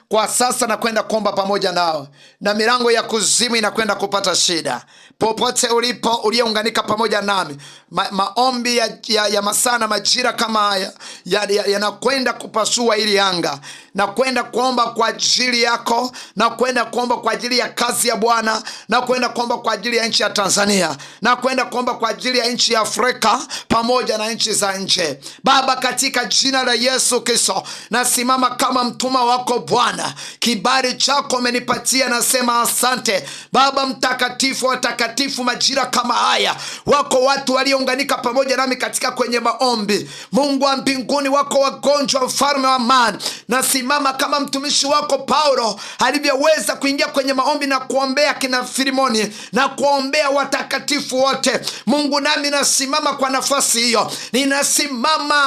kwa sasa nakwenda kuomba pamoja nao, na milango ya kuzimu inakwenda kupata shida. Popote ulipo uliyeunganika pamoja nami, maombi ya masaa na majira kama haya yanakwenda kupasua ili anga. Na kwenda kuomba kwa ajili yako, na kwenda kuomba kwa ajili ya kazi ya Bwana, na kwenda kuomba kwa ajili ya nchi ya Tanzania, na kwenda kuomba kwa ajili ya nchi ya Afrika pamoja na nchi za nje. Baba, katika jina la Yesu Kristo, nasimama kama mtuma wako Bwana. Kibali chako umenipatia, nasema asante. Baba mtakatifu, watakatifu, majira kama haya wako watu waliounganika pamoja nami katika kwenye maombi. Mungu wa mbinguni, wako wagonjwa, mfalme wa amani. Nasimama kama mtumishi wako Paulo alivyoweza kuingia kwenye maombi na kuombea kina Filimoni na kuombea watakatifu wote. Mungu, nami nasimama kwa nafasi hiyo.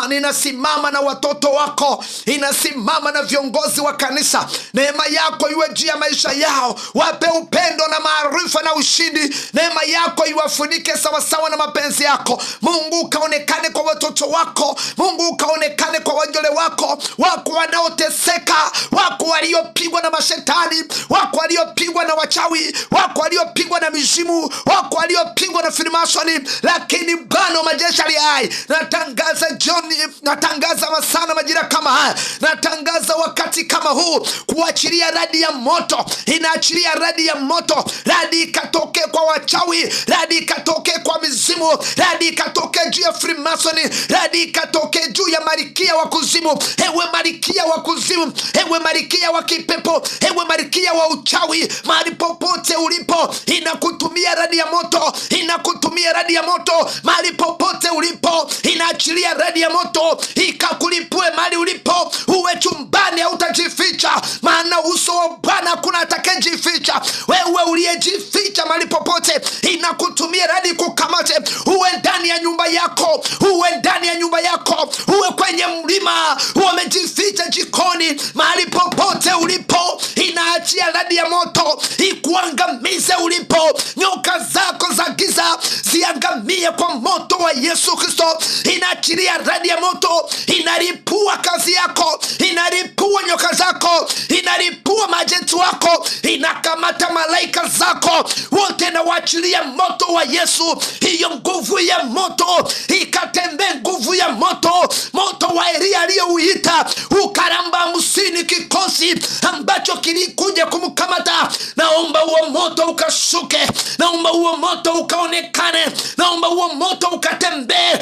Ninasimama na watoto wako, ninasimama na viongozi wa kanisa. Neema yako iwe juu ya maisha yao, wape upendo na maarifa na ushindi. Neema yako iwafunike sawasawa na mapenzi yako. Mungu, kaonekane kwa watoto wako. Mungu, kaonekane kwa wajole wako. Wako wanaoteseka, wako waliopigwa na mashetani, wako waliopigwa na wachawi, wako waliopigwa na mizimu, wako waliopigwa na Freemasoni. Lakini Bwana majeshi aliye hai, natangaza jioni, natangaza masaa na majira kama haya, natangaza wakati kama huu, kuachilia radi ya moto. Inaachilia radi ya moto. Radi ikatoke kwa wachawi, radi ikatoke kwa mizimu, radi ikatoke juu ya Freemasoni, radi ikatoke juu ya malkia wa kuzimu. Ewe malkia wa kuzimu, ewe malkia wa kipepo, ewe malkia wa uchawi, mahali popote ulipo, inakutumia radi ya moto, inakutumia radi ya moto. Mahali popote ulipo, inaachilia radi ya moto, ikakulipue mahali ulipo. Uwe chumbani, hautajificha, maana uso wa Bwana hakuna atakayejificha. Wewe uliyejificha mahali popote, inakutumia radi kukamate. Uwe ndani ya nyumba yako, uwe ndani ya nyumba yako, uwe kwenye mlima, uwe umejificha jikoni, mahali popote ulipo, inaachia radi ya moto ikuangamize ulipo. Nyoka zako za giza ziangamie kwa moto wa Yesu Kristo. Inaachilia radi ya moto, inaripua kazi yako, inaripua nyoka zako, inaripua majenti wako, inakamata malaika zako wote, na waachilia moto wa Yesu. Hiyo nguvu ya moto ikatembee, nguvu ya moto, moto wa Elia aliyouita ukaramba 50 kikosi ambacho kilikuja kumkamata. Naomba huo moto ukashuke, naomba huo moto ukaonekane, naomba huo moto ukatembee.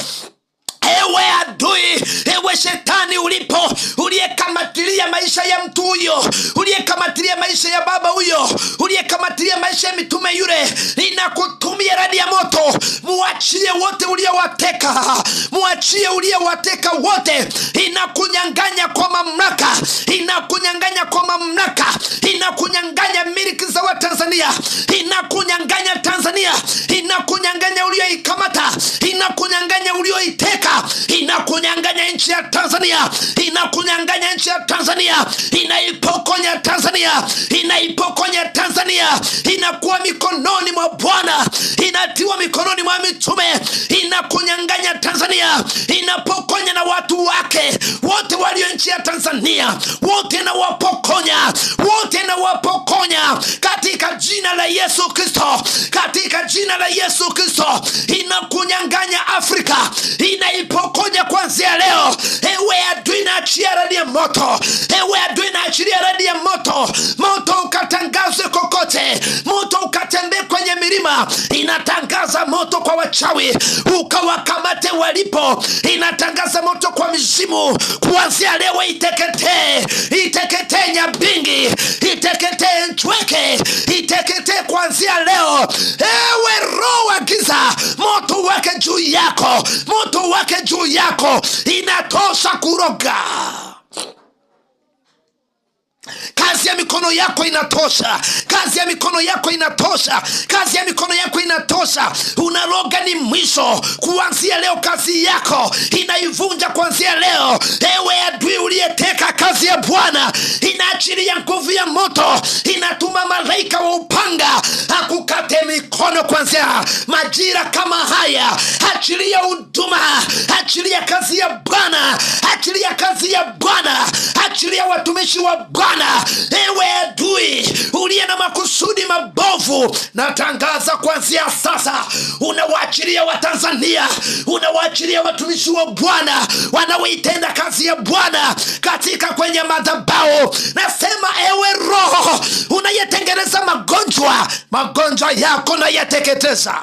Ewe adui, ewe shetani ulipo, uliyekamatilia maisha ya mtu huyo, uliyekamatilia maisha ya baba huyo, uliyekamatilia maisha ya mitume yule, inakutumia radi ya moto. Muachie wote uliowateka, muachie uliowateka wote. Inakunyanganya kwa mamlaka, inakunyanganya kwa mamlaka, inakunyanganya miliki za wa Tanzania, inakunyanganya Tanzania, inakunyanganya ulioikamata, inakunyanganya ulioiteka, inakunyanganya nchi ya Tanzania, inakunyanganya nchi ya Tanzania, inaipokonya Tanzania, inaipokonya Tanzania. Inakuwa mikononi mwa Bwana, inatiwa mikononi mwa mitume. Inakunyanganya Tanzania, inapokonya na watu wake wote walio nchi ya Tanzania, wote na wapokonya, wote na wapokonya katika jina la Yesu Kristo, katika jina la Yesu Kristo. Inakunyanganya Afrika, inaipokonya kuanzia leo. Ewe adui, naachia radi ya moto, ewe adui, naachia radi ya moto. Moto ukatangazwe kokote, moto ukatembee kwenye milima. Inatangaza moto kwa wachawi, ukawakamate walipo. Inatangaza moto kwa mizimu, kuanzia leo iteketee, iteketee Nyabingi, iteketee Nchweke, iteketee kuanzia leo. Ewe roho wa giza, moto wake juu yako, moto wake juu yako. Inatosha kuroga. Kazi ya mikono yako inatosha, kazi ya mikono yako inatosha, kazi ya mikono yako inatosha. Unaroga ni mwisho. Kuanzia leo kazi yako inaivunja kuanzia leo. Ewe adui uliyeteka kazi ya Bwana, inaachilia nguvu ya moto, inatuma malaika wa upanga akukate mikono. mkono kuanzia majira kama haya. Achilia huduma, achilia kazi ya Bwana, achilia kazi ya Bwana, achilia watumishi wa Bwana. Ewe adui uliye na makusudi mabovu, natangaza kuanzia sasa unawaachilia Watanzania, unawaachilia watumishi wa Bwana wanaoitenda kazi ya Bwana katika kwenye madhabahu. Nasema ewe roho unayetengeneza magonjwa yako na yateketeza.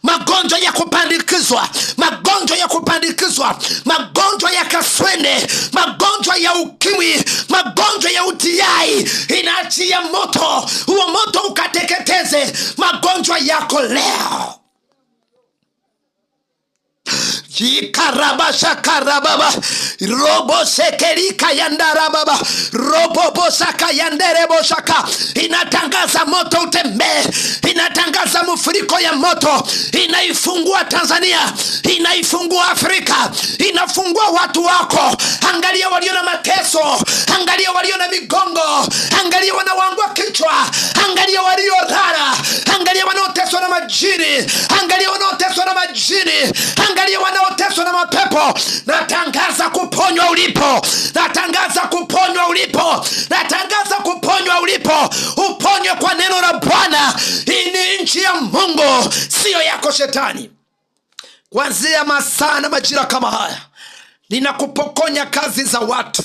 Magonjwa ya kupandikizwa, magonjwa ya kupandikizwa, magonjwa ya kaswende, magonjwa ya ukimwi, magonjwa ya UTI, inaachia moto. Huo moto ukateketeze magonjwa yako leo. Jikarabasha karababa robo sekerika yandarababa robo bosaka yanderebo shaka. Inatangaza moto utembee, inatangaza mfuriko ya moto, inaifungua Tanzania, inaifungua Afrika, inafungua watu wako. Angalia walio na mateso, angalia walio na migongo, angalia wanaoangua kichwa, angalia walio rara, angalia wanaoteswa na majini, angalia wanaoteswa na majini, angalia wanaoteswa na mapepo. Natangaza kuponywa ulipo, natangaza kuponywa ulipo, natangaza kuponywa ulipo. Uponywe kwa neno la Bwana. Hii ni nchi ya Mungu, sio yako shetani. Kuanzia masaa na majira kama haya, ninakupokonya kazi za watu,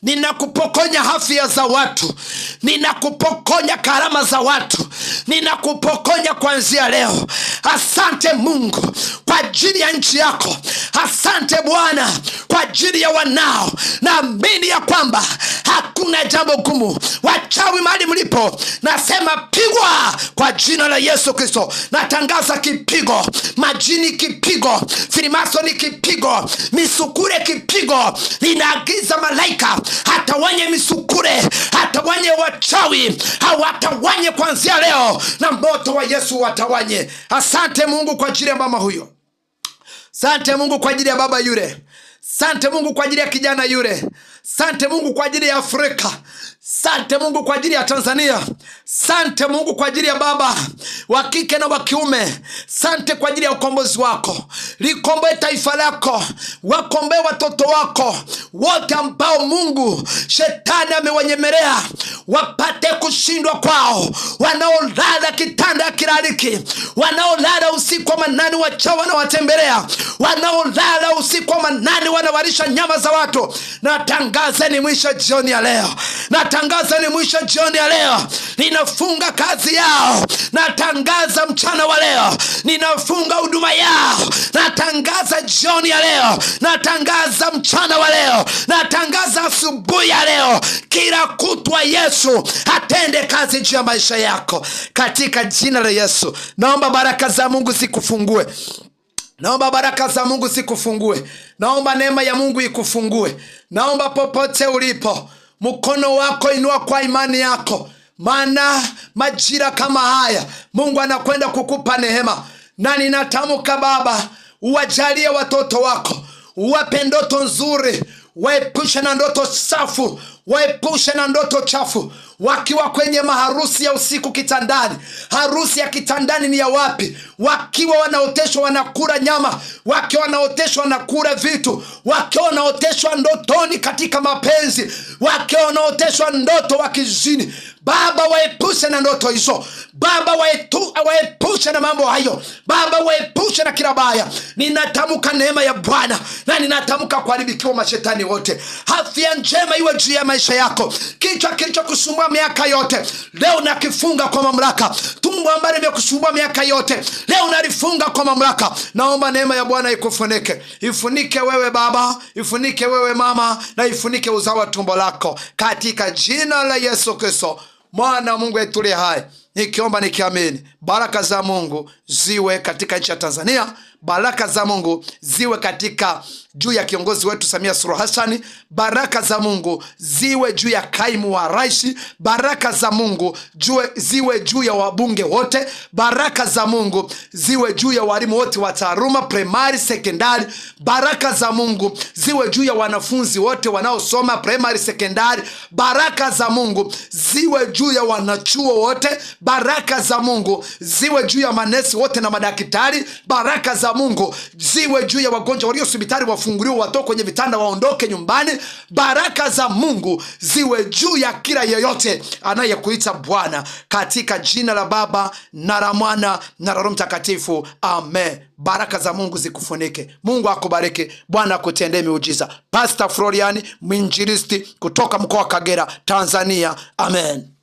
ninakupokonya afya za watu, ninakupokonya karama za watu, ninakupokonya kuanzia leo. Asante Mungu kwa ajili ya nchi yako. Asante Bwana kwa ajili ya wanao. Naamini ya kwamba hakuna jambo gumu. Wachawi mahali mlipo, nasema pigwa kwa jina la Yesu Kristo. Natangaza kipigo, majini kipigo, filimasoni kipigo, misukure kipigo. Ninaagiza malaika hatawanye misukure, hatawanye wachawi, hawatawanye kuanzia leo, na moto wa Yesu watawanye. Asante Mungu kwa ajili ya mama huyo. Asante Mungu kwa ajili ya baba yule. Asante Mungu kwa ajili ya kijana yule. Asante Mungu kwa ajili ya Afrika. Asante Mungu kwa ajili ya Tanzania. Asante Mungu kwa ajili ya baba wa kike na wa kiume. Asante kwa ajili ya ukombozi wako. Likomboe taifa lako, wakomboe watoto wako wote ambao Mungu shetani amewanyemelea, wapate kushindwa kwao. Wanaolala kitanda kirariki, wanaolala usiku wa manane wachawi wanawatembelea, wanaolala usiku wa manane wanawalisha nyama za watu. Natangaza ni mwisho jioni ya leo. Natangaza ni mwisho jioni ya leo. Ninafunga kazi yao. Natangaza mchana wa leo, ninafunga huduma yao. Natangaza jioni ya leo, natangaza mchana wa leo, natangaza asubuhi ya leo. Kila kutwa Yesu atende kazi juu ya maisha yako katika jina la Yesu. Naomba baraka za Mungu zikufungue. Naomba baraka za Mungu zikufungue. Naomba neema ya Mungu ikufungue. Naomba popote ulipo, mkono wako inua kwa imani yako, maana majira kama haya Mungu anakwenda kukupa neema. Na ninatamka Baba, uwajalie watoto wako, uwape ndoto nzuri, waepushe na ndoto chafu, waepushe na ndoto chafu. Wakiwa kwenye maharusi ya usiku kitandani, harusi ya kitandani ni ya wapi? Wakiwa wanaoteshwa wanakula nyama, wakiwa wanaoteshwa wanakula vitu, wakiwa wanaoteshwa ndotoni katika mapenzi, wakiwa wanaoteshwa ndoto wakizini. Baba, waepushe na ndoto hizo. Baba, waepushe na mambo hayo. Baba, waepushe na kila baya. Ninatamka neema ya Bwana, na ninatamka kuharibikiwa mashetani wote. Afya njema iwe juu ya maisha yako. Kichwa kilichokusumbua miaka yote, leo nakifunga kwa mamlaka. Tumbo ambalo limekusumbua miaka yote, leo nalifunga kwa mamlaka. Naomba neema ya Bwana ikufunike. Ifunike wewe baba, ifunike wewe mama, na ifunike uzao wa tumbo lako katika jina la Yesu Kristo, Mwana wa Mungu aliye hai. Nikiomba nikiamini, baraka za Mungu ziwe katika nchi ya Tanzania. Baraka za Mungu ziwe katika juu ya kiongozi wetu Samia Suluhu Hassan. Baraka za Mungu ziwe juu ya kaimu wa rais. Baraka za Mungu ziwe juu ya wabunge wote. Baraka za Mungu ziwe juu ya walimu wote wa taaluma primary, secondary. Baraka za Mungu ziwe juu ya wanafunzi wote wanaosoma primary, secondary. Baraka za Mungu ziwe juu ya wanachuo wote. Baraka za Mungu ziwe juu ya manesi wote na madaktari. Baraka za Mungu ziwe juu ya wagonjwa walio hospitali, wafunguliwe, watoke kwenye vitanda, waondoke nyumbani. Baraka za Mungu ziwe juu ya kila yeyote anayekuita Bwana, katika jina la Baba na la Mwana na la Roho Mtakatifu, amen. Baraka za Mungu zikufunike. Mungu akubariki. Bwana akutendee miujiza. Pastor Florian, mwinjilisti kutoka mkoa wa Kagera, Tanzania. Amen.